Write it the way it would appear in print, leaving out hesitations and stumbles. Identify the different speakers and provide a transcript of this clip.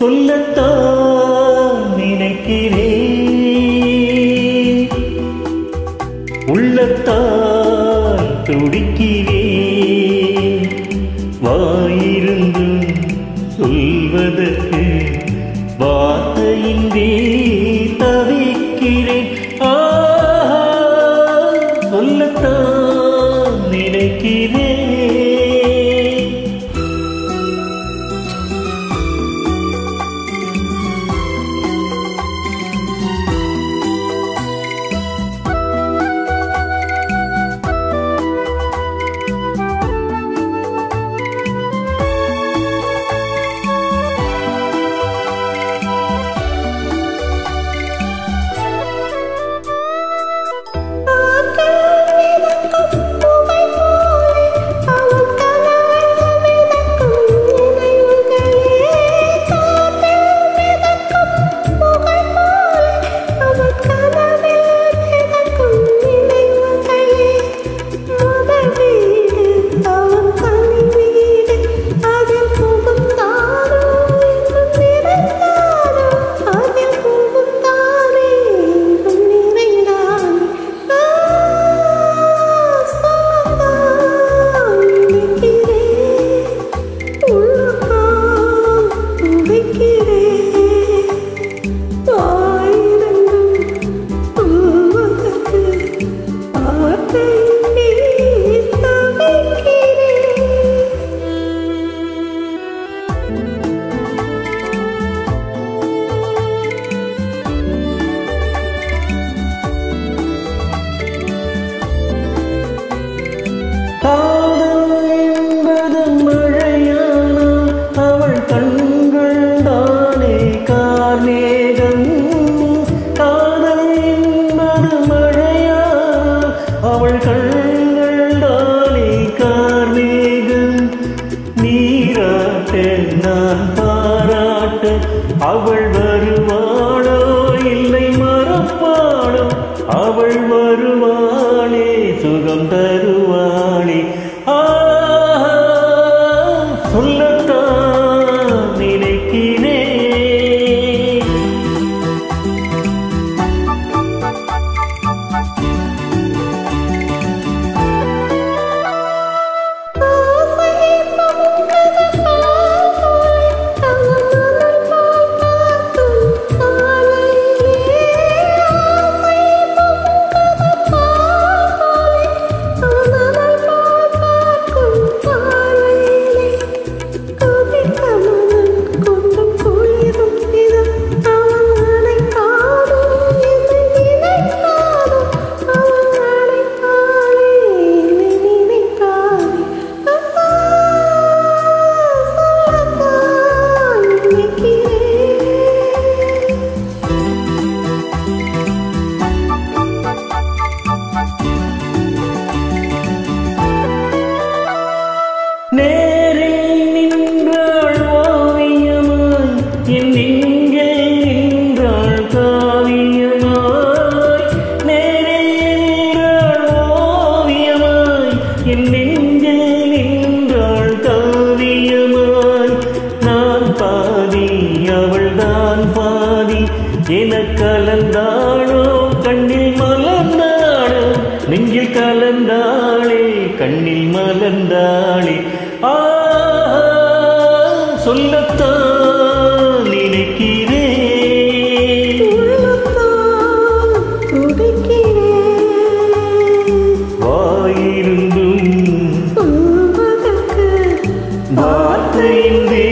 Speaker 1: சொல்லத்தான் நினைக்கிறேன், உள்ளத்தால் துடிக்கிறேன். வாயிருந்தும் சொல்வதற்கு வார்த்தையின்றி தவிக்கிறேன். சொல்லத்தான் நினைக்கிறேன். அவள் கண்கள் தானே கார்மேகம், நீராட்ட நான் பாராட்ட அவள் வருவாளோ இல்லை மறப்பாளோ, அவள் வருவாளே சுகம் தருவாளே. சொல்லத்தான் நினைக்கிறேன். நேரில் நின்றாள் ஓவியமாய், என் நெஞ்சில் நின்றாள் காவியமாய். நேரில் நின்றாள் ஓவியமாய், என் நெஞ்சில் நின்றாள் காவியமாய். நான் பாதி அவள்தான் பாதி என கலந்தாளோ, கண்ணில் மலர்ந்தாளோ, நெஞ்சில் கலந்தாளே கண்ணில் மலர்ந்தாளே. சொல்லத்தான் நினைக்கிறேன், வாயிருந்தும் வார்த்தையின்றி